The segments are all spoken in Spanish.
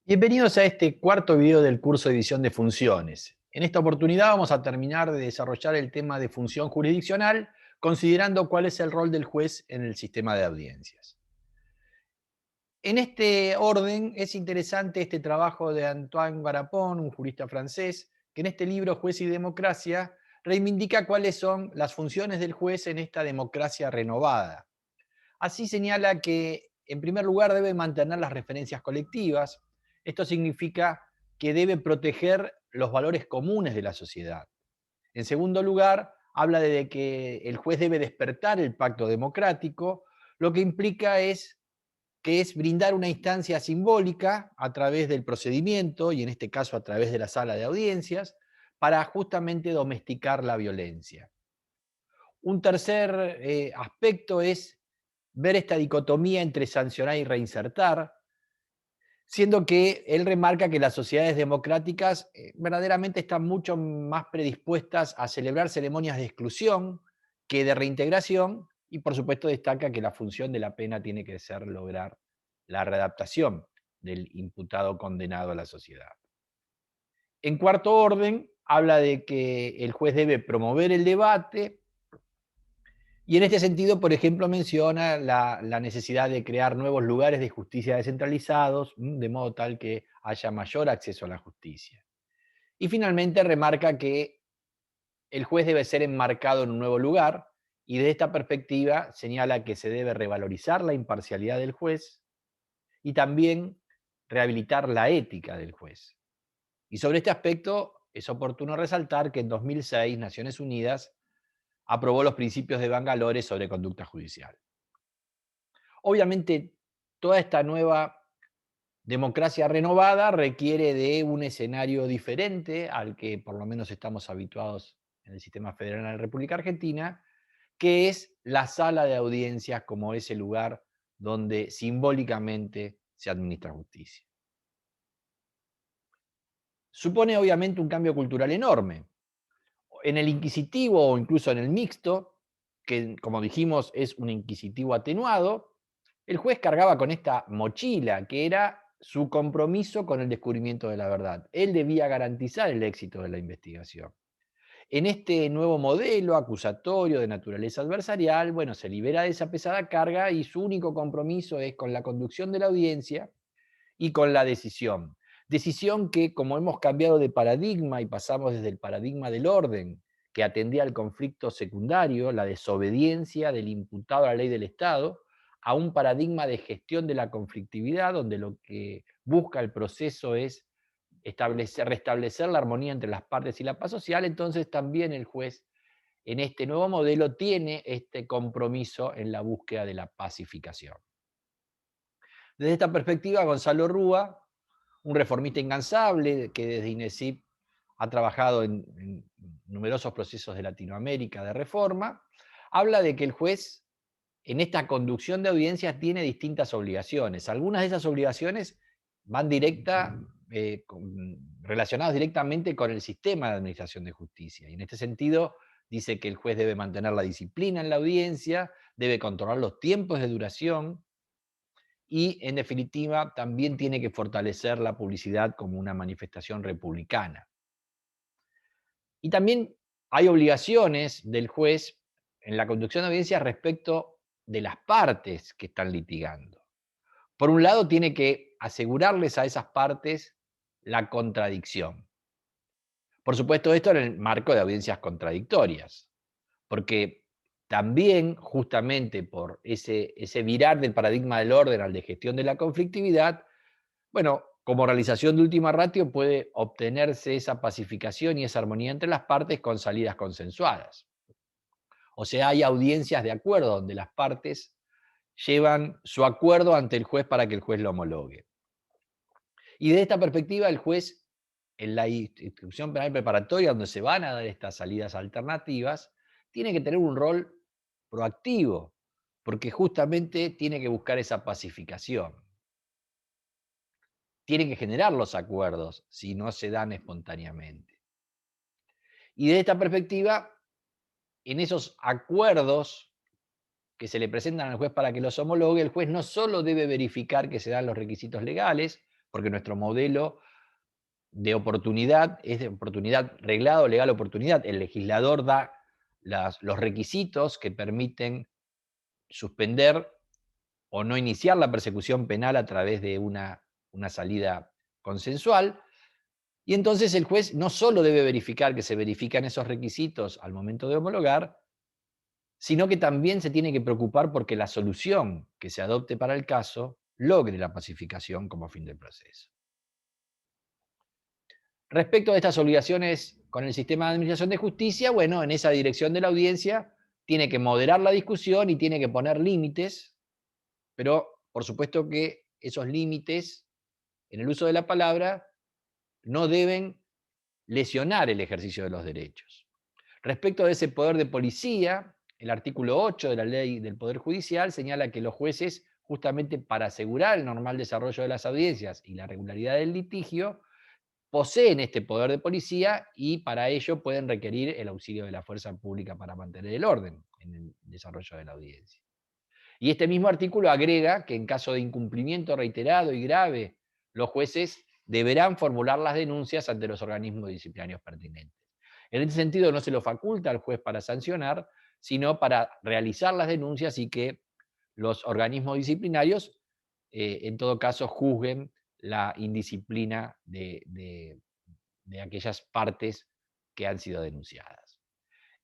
Bienvenidos a este cuarto video del curso de edición de funciones. En esta oportunidad vamos a terminar de desarrollar el tema de función jurisdiccional, considerando cuál es el rol del juez en el sistema de audiencias. En este orden es interesante este trabajo de Antoine Garapon, un jurista francés, que en este libro Juez y Democracia reivindica cuáles son las funciones del juez en esta democracia renovada. Así señala que, en primer lugar, debe mantener las referencias colectivas. Esto significa que debe proteger los valores comunes de la sociedad. En segundo lugar, habla de que el juez debe despertar el pacto democrático, lo que implica que es brindar una instancia simbólica a través del procedimiento, y en este caso a través de la sala de audiencias, para justamente domesticar la violencia. Un tercer aspecto es ver esta dicotomía entre sancionar y reinsertar, siendo que él remarca que las sociedades democráticas verdaderamente están mucho más predispuestas a celebrar ceremonias de exclusión que de reintegración, y por supuesto destaca que la función de la pena tiene que ser lograr la readaptación del imputado condenado a la sociedad. En cuarto orden, habla de que el juez debe promover el debate. Y en este sentido, por ejemplo, menciona la necesidad de crear nuevos lugares de justicia descentralizados, de modo tal que haya mayor acceso a la justicia. Y finalmente remarca que el juez debe ser enmarcado en un nuevo lugar, y de esta perspectiva señala que se debe revalorizar la imparcialidad del juez y también rehabilitar la ética del juez. Y sobre este aspecto es oportuno resaltar que en 2006 Naciones Unidas aprobó los principios de Bangalore sobre conducta judicial. Obviamente, toda esta nueva democracia renovada requiere de un escenario diferente al que por lo menos estamos habituados en el sistema federal de la República Argentina, que es la sala de audiencias como ese lugar donde simbólicamente se administra justicia. Supone obviamente un cambio cultural enorme. En el inquisitivo o incluso en el mixto, que como dijimos es un inquisitivo atenuado, el juez cargaba con esta mochila que era su compromiso con el descubrimiento de la verdad. Él debía garantizar el éxito de la investigación. En este nuevo modelo acusatorio de naturaleza adversarial, bueno, se libera de esa pesada carga y su único compromiso es con la conducción de la audiencia y con la decisión. Decisión que, como hemos cambiado de paradigma y pasamos desde el paradigma del orden, que atendía al conflicto secundario, la desobediencia del imputado a la ley del Estado, a un paradigma de gestión de la conflictividad, donde lo que busca el proceso es restablecer la armonía entre las partes y la paz social. Entonces también el juez en este nuevo modelo tiene este compromiso en la búsqueda de la pacificación. Desde esta perspectiva, Gonzalo Rúa, un reformista incansable que desde INESIP ha trabajado en numerosos procesos de Latinoamérica de reforma, habla de que el juez en esta conducción de audiencias tiene distintas obligaciones. Algunas de esas obligaciones van relacionadas directamente con el sistema de administración de justicia. Y en este sentido, dice que el juez debe mantener la disciplina en la audiencia, debe controlar los tiempos de duración, y, en definitiva, también tiene que fortalecer la publicidad como una manifestación republicana. Y también hay obligaciones del juez en la conducción de audiencias respecto de las partes que están litigando. Por un lado, tiene que asegurarles a esas partes la contradicción. Por supuesto, esto en el marco de audiencias contradictorias, porque también, justamente por ese virar del paradigma del orden al de gestión de la conflictividad, bueno, como realización de última ratio puede obtenerse esa pacificación y esa armonía entre las partes con salidas consensuadas. O sea, hay audiencias de acuerdo donde las partes llevan su acuerdo ante el juez para que el juez lo homologue. Y de esta perspectiva, el juez, en la instrucción penal preparatoria, donde se van a dar estas salidas alternativas, tiene que tener un rol proactivo, porque justamente tiene que buscar esa pacificación. Tiene que generar los acuerdos, si no se dan espontáneamente. Y de esta perspectiva, en esos acuerdos que se le presentan al juez para que los homologue, el juez no solo debe verificar que se dan los requisitos legales, porque nuestro modelo de oportunidad es de oportunidad reglado, legal oportunidad. El legislador da los requisitos que permiten suspender o no iniciar la persecución penal a través de una salida consensual. Y entonces el juez no solo debe verificar que se verifican esos requisitos al momento de homologar, sino que también se tiene que preocupar porque la solución que se adopte para el caso logre la pacificación como fin del proceso. Respecto a estas obligaciones con el sistema de administración de justicia, bueno, en esa dirección de la audiencia tiene que moderar la discusión y tiene que poner límites, pero por supuesto que esos límites en el uso de la palabra no deben lesionar el ejercicio de los derechos. Respecto de ese poder de policía, el artículo 8 de la Ley del Poder Judicial señala que los jueces, justamente para asegurar el normal desarrollo de las audiencias y la regularidad del litigio, poseen este poder de policía y para ello pueden requerir el auxilio de la fuerza pública para mantener el orden en el desarrollo de la audiencia. Y este mismo artículo agrega que en caso de incumplimiento reiterado y grave, los jueces deberán formular las denuncias ante los organismos disciplinarios pertinentes. En este sentido, no se lo faculta al juez para sancionar, sino para realizar las denuncias y que los organismos disciplinarios, en todo caso, juzguen la indisciplina de aquellas partes que han sido denunciadas.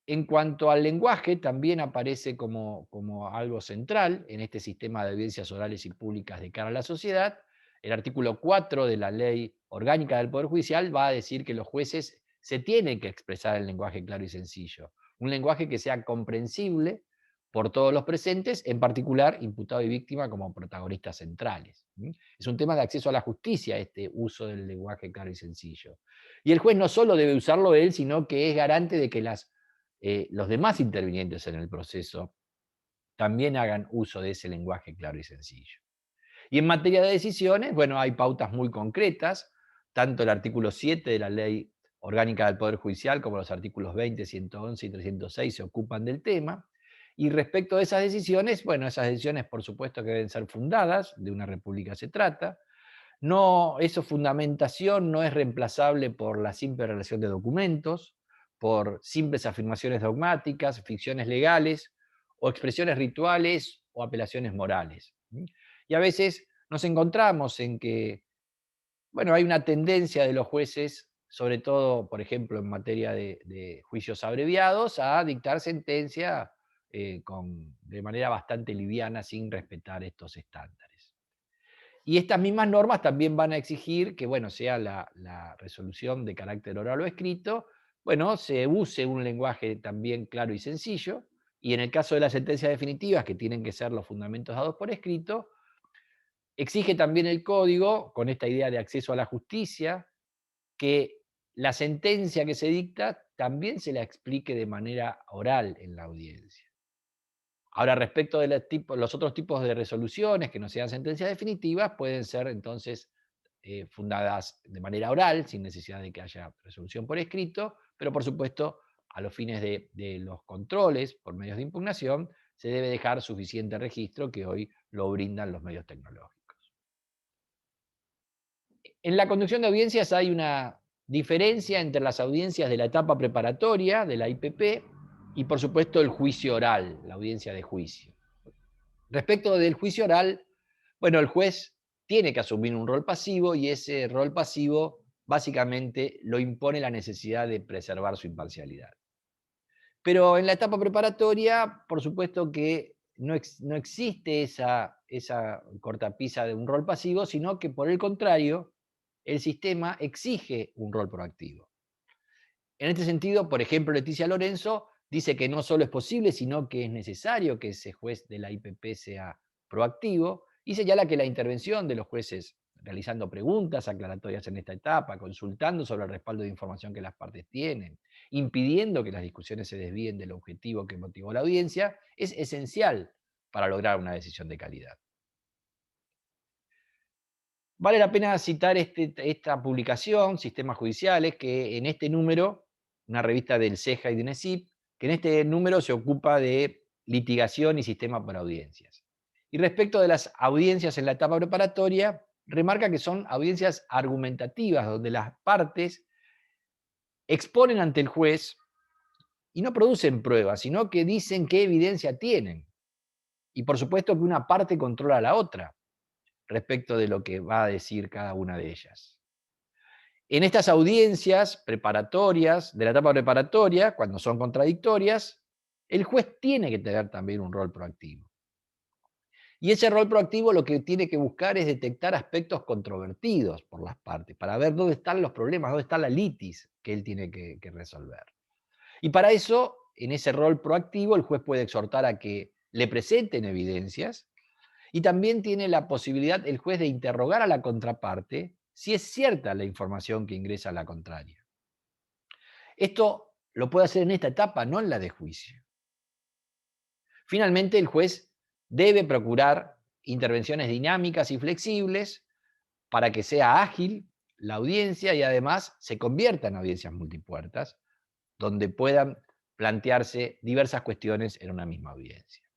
En cuanto al lenguaje, también aparece como algo central en este sistema de audiencias orales y públicas de cara a la sociedad. El artículo 4 de la Ley Orgánica del Poder Judicial va a decir que los jueces se tienen que expresar en lenguaje claro y sencillo, un lenguaje que sea comprensible por todos los presentes, en particular imputado y víctima como protagonistas centrales. Es un tema de acceso a la justicia este uso del lenguaje claro y sencillo. Y el juez no solo debe usarlo él, sino que es garante de que los demás intervinientes en el proceso también hagan uso de ese lenguaje claro y sencillo. Y en materia de decisiones, bueno, hay pautas muy concretas, tanto el artículo 7 de la Ley Orgánica del Poder Judicial como los artículos 20, 111 y 306 se ocupan del tema. Y respecto a esas decisiones, bueno, esas decisiones por supuesto que deben ser fundadas, de una república se trata. No, esa fundamentación no es reemplazable por la simple relación de documentos, por simples afirmaciones dogmáticas, ficciones legales, o expresiones rituales o apelaciones morales. Y a veces nos encontramos en que, bueno, hay una tendencia de los jueces, sobre todo, por ejemplo, en materia de juicios abreviados, a dictar sentencia de manera bastante liviana, sin respetar estos estándares. Y estas mismas normas también van a exigir que, bueno, sea la resolución de carácter oral o escrito, bueno, se use un lenguaje también claro y sencillo, y en el caso de las sentencias definitivas, que tienen que ser los fundamentos dados por escrito, exige también el código, con esta idea de acceso a la justicia, que la sentencia que se dicta también se la explique de manera oral en la audiencia. Ahora, respecto de los otros tipos de resoluciones que no sean sentencias definitivas, pueden ser entonces fundadas de manera oral, sin necesidad de que haya resolución por escrito, pero por supuesto, a los fines de los controles por medios de impugnación, se debe dejar suficiente registro que hoy lo brindan los medios tecnológicos. En la conducción de audiencias hay una diferencia entre las audiencias de la etapa preparatoria, de la IPP, y por supuesto el juicio oral, la audiencia de juicio. Respecto del juicio oral, bueno, el juez tiene que asumir un rol pasivo y ese rol pasivo básicamente lo impone la necesidad de preservar su imparcialidad. Pero en la etapa preparatoria, por supuesto que no existe esa cortapisa de un rol pasivo, sino que por el contrario, el sistema exige un rol proactivo. En este sentido, por ejemplo, Leticia Lorenzo dice que no solo es posible, sino que es necesario que ese juez de la IPP sea proactivo, y señala que la intervención de los jueces realizando preguntas aclaratorias en esta etapa, consultando sobre el respaldo de información que las partes tienen, impidiendo que las discusiones se desvíen del objetivo que motivó la audiencia, es esencial para lograr una decisión de calidad. Vale la pena citar esta publicación, Sistemas Judiciales, que en este número, una revista del CEJA y de UNESIP, que en este número se ocupa de litigación y sistema para audiencias. Y respecto de las audiencias en la etapa preparatoria, remarca que son audiencias argumentativas, donde las partes exponen ante el juez y no producen pruebas, sino que dicen qué evidencia tienen. Y por supuesto que una parte controla a la otra respecto de lo que va a decir cada una de ellas. En estas audiencias preparatorias, de la etapa preparatoria, cuando son contradictorias, el juez tiene que tener también un rol proactivo. Y ese rol proactivo lo que tiene que buscar es detectar aspectos controvertidos por las partes, para ver dónde están los problemas, dónde está la litis que él tiene que resolver. Y para eso, en ese rol proactivo, el juez puede exhortar a que le presenten evidencias y también tiene la posibilidad el juez de interrogar a la contraparte si es cierta la información que ingresa a la contraria. Esto lo puede hacer en esta etapa, no en la de juicio. Finalmente, el juez debe procurar intervenciones dinámicas y flexibles para que sea ágil la audiencia y además se convierta en audiencias multipuertas, donde puedan plantearse diversas cuestiones en una misma audiencia.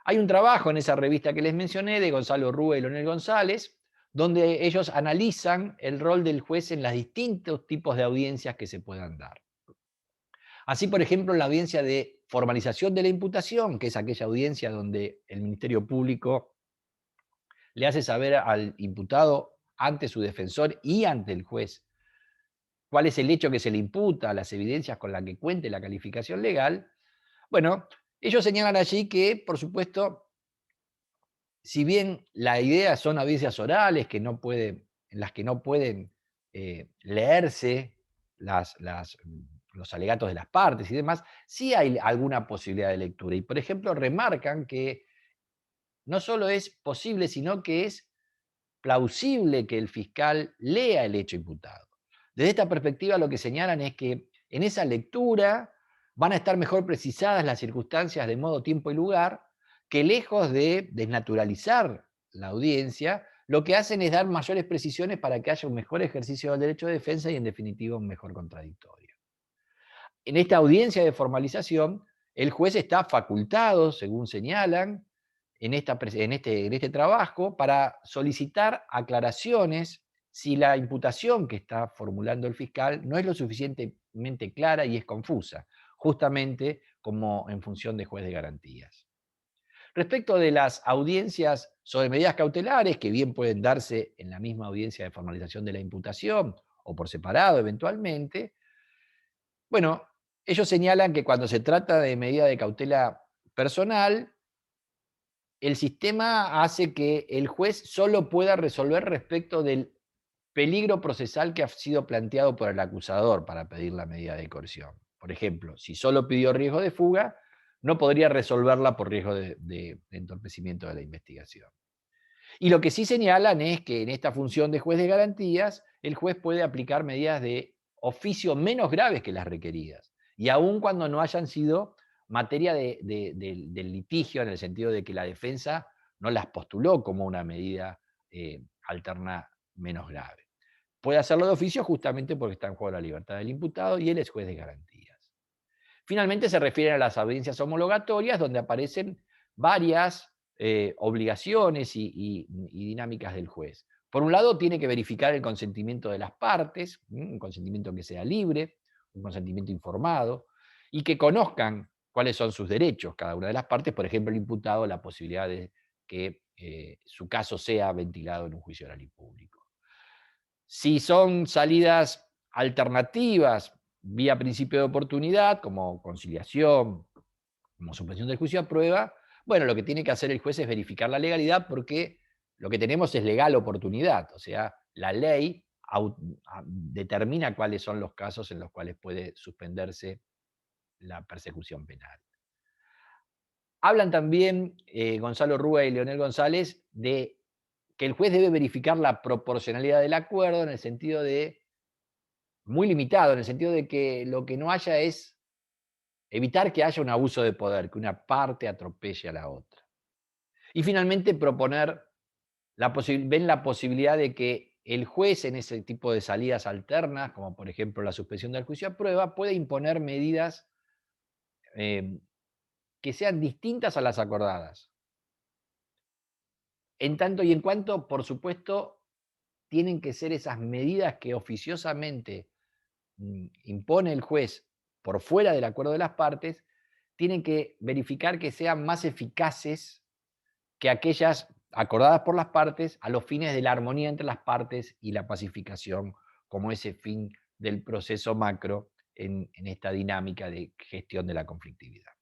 Hay un trabajo en esa revista que les mencioné de Gonzalo Rúa y Leonel González, donde ellos analizan el rol del juez en los distintos tipos de audiencias que se puedan dar. Así, por ejemplo, en la audiencia de formalización de la imputación, que es aquella audiencia donde el Ministerio Público le hace saber al imputado ante su defensor y ante el juez cuál es el hecho que se le imputa, las evidencias con las que cuente la calificación legal. Bueno, ellos señalan allí que, por supuesto, si bien la idea son audiencias orales en las que no pueden leerse los alegatos de las partes y demás, sí hay alguna posibilidad de lectura. Y, por ejemplo, remarcan que no solo es posible, sino que es plausible que el fiscal lea el hecho imputado. Desde esta perspectiva, lo que señalan es que en esa lectura van a estar mejor precisadas las circunstancias de modo, tiempo y lugar, que lejos de desnaturalizar la audiencia, lo que hacen es dar mayores precisiones para que haya un mejor ejercicio del derecho de defensa y, en definitiva, un mejor contradictorio. En esta audiencia de formalización, el juez está facultado, según señalan, en este trabajo, para solicitar aclaraciones si la imputación que está formulando el fiscal no es lo suficientemente clara y es confusa, justamente como en función de juez de garantías. Respecto de las audiencias sobre medidas cautelares, que bien pueden darse en la misma audiencia de formalización de la imputación o por separado eventualmente, bueno, ellos señalan que cuando se trata de medida de cautela personal, el sistema hace que el juez solo pueda resolver respecto del peligro procesal que ha sido planteado por el acusador para pedir la medida de coerción. Por ejemplo, si solo pidió riesgo de fuga, no podría resolverla por riesgo de entorpecimiento de la investigación. Y lo que sí señalan es que en esta función de juez de garantías, el juez puede aplicar medidas de oficio menos graves que las requeridas, y aun cuando no hayan sido materia del litigio, en el sentido de que la defensa no las postuló como una medida alterna menos grave. Puede hacerlo de oficio justamente porque está en juego la libertad del imputado y él es juez de garantías. Finalmente se refieren a las audiencias homologatorias, donde aparecen varias obligaciones y dinámicas del juez. Por un lado, tiene que verificar el consentimiento de las partes, un consentimiento que sea libre, un consentimiento informado, y que conozcan cuáles son sus derechos cada una de las partes, por ejemplo, el imputado, la posibilidad de que su caso sea ventilado en un juicio oral y público. Si son salidas alternativas vía principio de oportunidad, como conciliación, como suspensión del juicio a prueba, bueno, lo que tiene que hacer el juez es verificar la legalidad, porque lo que tenemos es legal oportunidad, o sea, la ley determina cuáles son los casos en los cuales puede suspenderse la persecución penal. Hablan también Gonzalo Rúa y Leonel González de que el juez debe verificar la proporcionalidad del acuerdo, en el sentido de, muy limitado, en el sentido de que lo que no haya es evitar que haya un abuso de poder, que una parte atropelle a la otra. Y finalmente proponer, ven la posibilidad de que el juez en ese tipo de salidas alternas, como por ejemplo la suspensión del juicio a prueba, pueda imponer medidas que sean distintas a las acordadas. en tanto y en cuanto, por supuesto, tienen que ser esas medidas que oficiosamente impone el juez por fuera del acuerdo de las partes, tienen que verificar que sean más eficaces que aquellas acordadas por las partes a los fines de la armonía entre las partes y la pacificación como ese fin del proceso macro en esta dinámica de gestión de la conflictividad.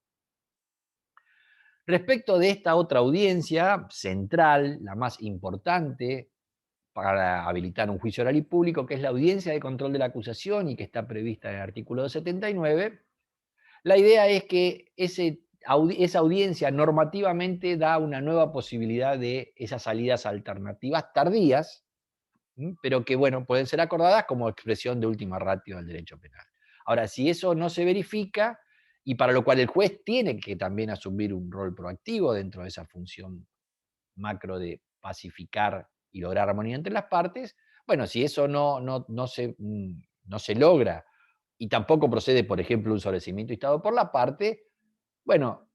Respecto de esta otra audiencia central, la más importante para habilitar un juicio oral y público, que es la audiencia de control de la acusación y que está prevista en el artículo 279, la idea es que esa audiencia normativamente da una nueva posibilidad de esas salidas alternativas tardías, pero que, bueno, pueden ser acordadas como expresión de última ratio del derecho penal. Ahora, si eso no se verifica, y para lo cual el juez tiene que también asumir un rol proactivo dentro de esa función macro de pacificar y lograr armonía entre las partes, bueno, si eso no se logra y tampoco procede, por ejemplo, un sobreseimiento instado por la parte, bueno,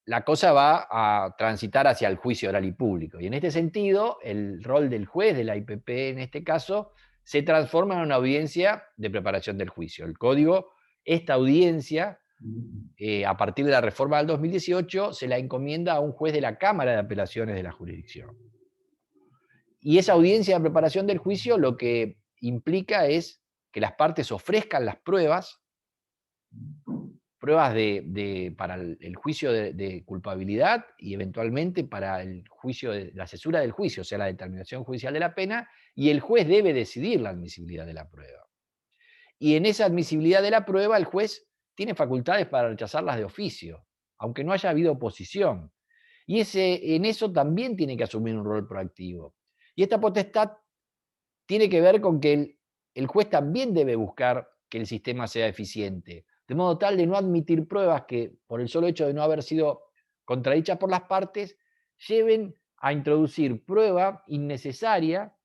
la cosa va a transitar hacia el juicio oral y público. Y en este sentido, el rol del juez de la IPP en este caso se transforma en una audiencia de preparación del juicio. El código, esta audiencia, a partir de la reforma del 2018, se la encomienda a un juez de la Cámara de Apelaciones de la jurisdicción. Y esa audiencia de preparación del juicio lo que implica es que las partes ofrezcan las pruebas para el juicio de culpabilidad y eventualmente para el juicio de la cesura del juicio, o sea, la determinación judicial de la pena, y el juez debe decidir la admisibilidad de la prueba. Y en esa admisibilidad de la prueba, el juez tiene facultades para rechazarlas de oficio, aunque no haya habido oposición. Y en eso también tiene que asumir un rol proactivo. Y esta potestad tiene que ver con que el juez también debe buscar que el sistema sea eficiente, de modo tal de no admitir pruebas que, por el solo hecho de no haber sido contradichas por las partes, lleven a introducir prueba innecesaria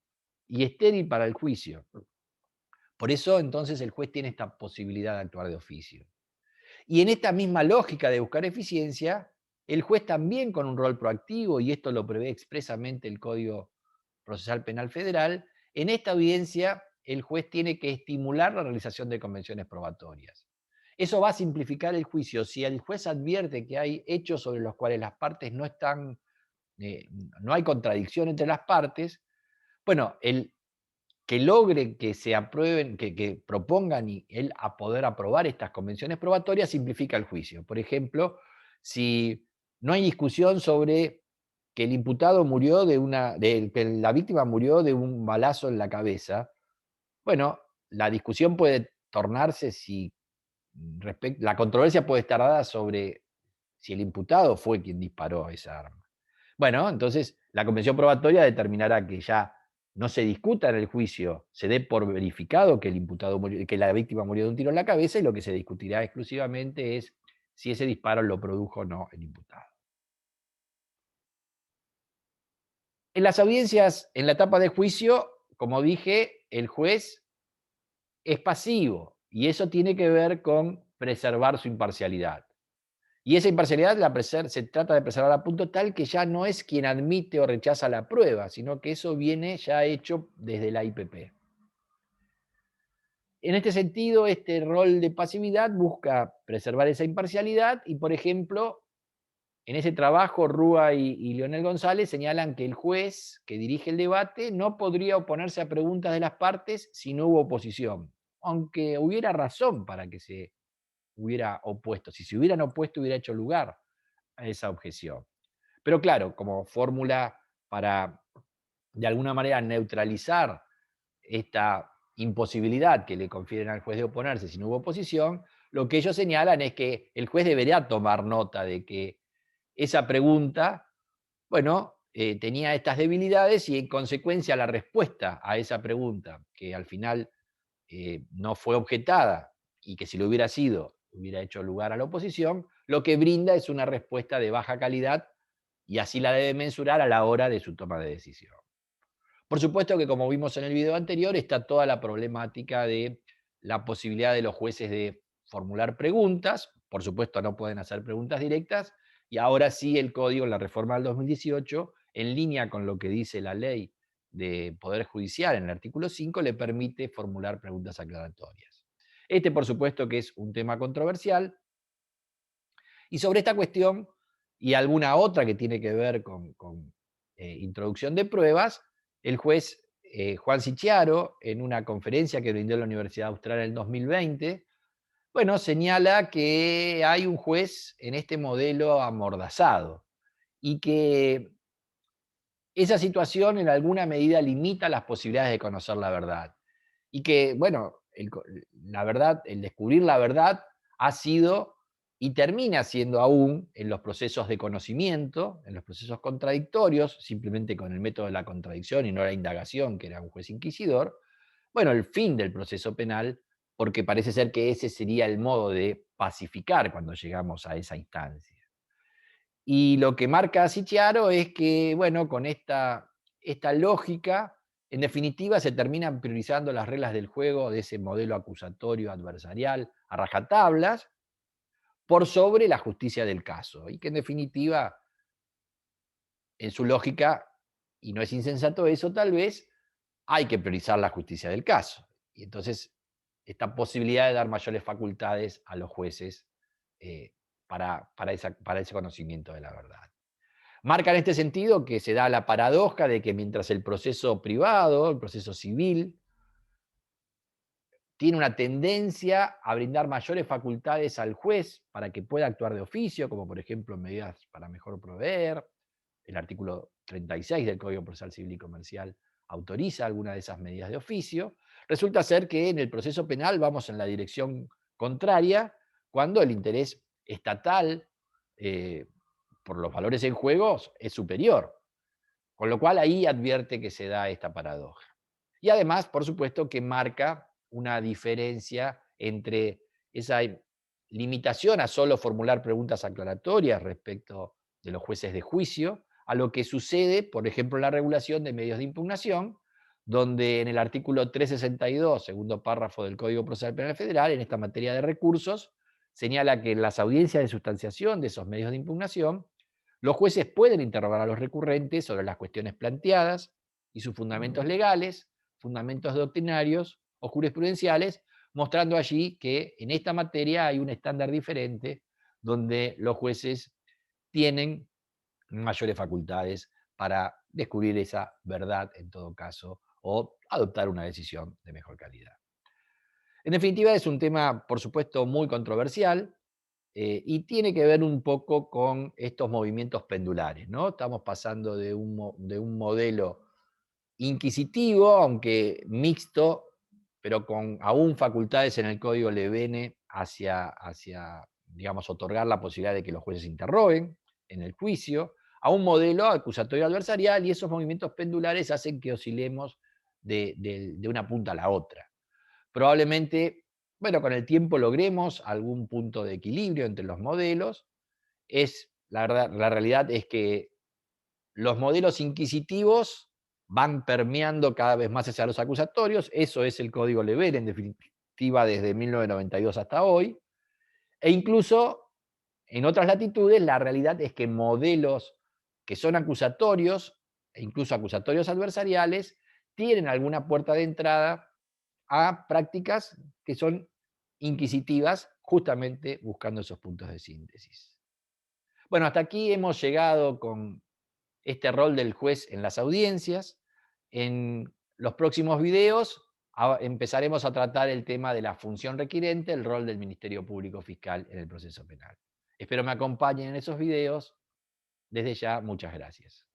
y estéril para el juicio. Por eso, entonces, el juez tiene esta posibilidad de actuar de oficio. Y en esta misma lógica de buscar eficiencia, el juez también con un rol proactivo, y esto lo prevé expresamente el Código Procesal Penal Federal, en esta audiencia el juez tiene que estimular la realización de convenciones probatorias. Eso va a simplificar el juicio. Si el juez advierte que hay hechos sobre los cuales las partes no están, no hay contradicción entre las partes, bueno, el que logre que se aprueben, que propongan y él a poder aprobar estas convenciones probatorias simplifica el juicio. Por ejemplo, si no hay discusión sobre que el imputado murió que la víctima murió de un balazo en la cabeza, bueno, la discusión puede tornarse si la controversia puede estar dada sobre si el imputado fue quien disparó esa arma. Bueno, entonces la convención probatoria determinará que ya no se discuta en el juicio, se dé por verificado que que la víctima murió de un tiro en la cabeza, y lo que se discutirá exclusivamente es si ese disparo lo produjo o no el imputado. En las audiencias, en la etapa de juicio, como dije, el juez es pasivo, y eso tiene que ver con preservar su imparcialidad. Y esa imparcialidad se trata de preservar a punto tal que ya no es quien admite o rechaza la prueba, sino que eso viene ya hecho desde la IPP. En este sentido, este rol de pasividad busca preservar esa imparcialidad y, por ejemplo, en ese trabajo, Rúa y Leonel González señalan que el juez que dirige el debate no podría oponerse a preguntas de las partes si no hubo oposición, aunque hubiera razón para que se hubiera opuesto. Si se hubieran opuesto, hubiera hecho lugar a esa objeción. Pero claro, como fórmula para, de alguna manera, neutralizar esta imposibilidad que le confieren al juez de oponerse si no hubo oposición, lo que ellos señalan es que el juez debería tomar nota de que esa pregunta, bueno, tenía estas debilidades y en consecuencia la respuesta a esa pregunta, que al final no fue objetada y que si lo hubiera sido, hubiera hecho lugar a la oposición, lo que brinda es una respuesta de baja calidad y así la debe mensurar a la hora de su toma de decisión. Por supuesto que, como vimos en el video anterior, está toda la problemática de la posibilidad de los jueces de formular preguntas. Por supuesto, no pueden hacer preguntas directas, y ahora sí el código, en la reforma del 2018, en línea con lo que dice la ley de Poder Judicial en el artículo 5, le permite formular preguntas aclaratorias. Este, por supuesto, que es un tema controversial, y sobre esta cuestión y alguna otra que tiene que ver con introducción de pruebas, el juez Juan Sicchiaro, en una conferencia que brindó en la Universidad Austral en el 2020, bueno, señala que hay un juez en este modelo amordazado y que esa situación en alguna medida limita las posibilidades de conocer la verdad. Y que, bueno, la verdad, el descubrir la verdad ha sido y termina siendo aún en los procesos de conocimiento, en los procesos contradictorios, simplemente con el método de la contradicción y no la indagación, que era un juez inquisidor, bueno, el fin del proceso penal, porque parece ser que ese sería el modo de pacificar cuando llegamos a esa instancia. Y lo que marca Sicchiaro es que, bueno, con esta lógica, en definitiva, se terminan priorizando las reglas del juego de ese modelo acusatorio adversarial a rajatablas por sobre la justicia del caso. Y que en definitiva, en su lógica, y no es insensato eso tal vez, hay que priorizar la justicia del caso. Y entonces, esta posibilidad de dar mayores facultades a los jueces eh, para ese conocimiento de la verdad. Marca en este sentido que se da la paradoja de que mientras el proceso privado, el proceso civil, tiene una tendencia a brindar mayores facultades al juez para que pueda actuar de oficio, como por ejemplo medidas para mejor proveer. El artículo 36 del Código Procesal Civil y Comercial autoriza algunas de esas medidas de oficio. Resulta ser que en el proceso penal vamos en la dirección contraria cuando el interés estatal eh, por los valores en juego es superior. Con lo cual ahí advierte que se da esta paradoja. Y además, por supuesto, que marca una diferencia entre esa limitación a solo formular preguntas aclaratorias respecto de los jueces de juicio, a lo que sucede, por ejemplo, en la regulación de medios de impugnación, donde en el artículo 362, segundo párrafo del Código Procesal Penal Federal, en esta materia de recursos, señala que en las audiencias de sustanciación de esos medios de impugnación, los jueces pueden interrogar a los recurrentes sobre las cuestiones planteadas y sus fundamentos legales, fundamentos doctrinarios o jurisprudenciales, mostrando allí que en esta materia hay un estándar diferente donde los jueces tienen mayores facultades para descubrir esa verdad en todo caso o adoptar una decisión de mejor calidad. En definitiva, es un tema, por supuesto, muy controversial, y tiene que ver un poco con estos movimientos pendulares, ¿no? Estamos pasando de un modelo inquisitivo, aunque mixto, pero con aún facultades en el código Levene hacia, digamos, otorgar la posibilidad de que los jueces interroguen en el juicio, a un modelo acusatorio adversarial, y esos movimientos pendulares hacen que oscilemos de una punta a la otra. Probablemente, bueno, con el tiempo logremos algún punto de equilibrio entre los modelos. La realidad es que los modelos inquisitivos van permeando cada vez más hacia los acusatorios. Eso es el código Lever, en definitiva, desde 1992 hasta hoy. E incluso en otras latitudes, la realidad es que modelos que son acusatorios, e incluso acusatorios adversariales, tienen alguna puerta de entrada a prácticas que son inquisitivas, justamente buscando esos puntos de síntesis. Bueno, hasta aquí hemos llegado con este rol del juez en las audiencias. En los próximos videos empezaremos a tratar el tema de la función requirente, el rol del Ministerio Público Fiscal en el proceso penal. Espero me acompañen en esos videos. Desde ya, muchas gracias.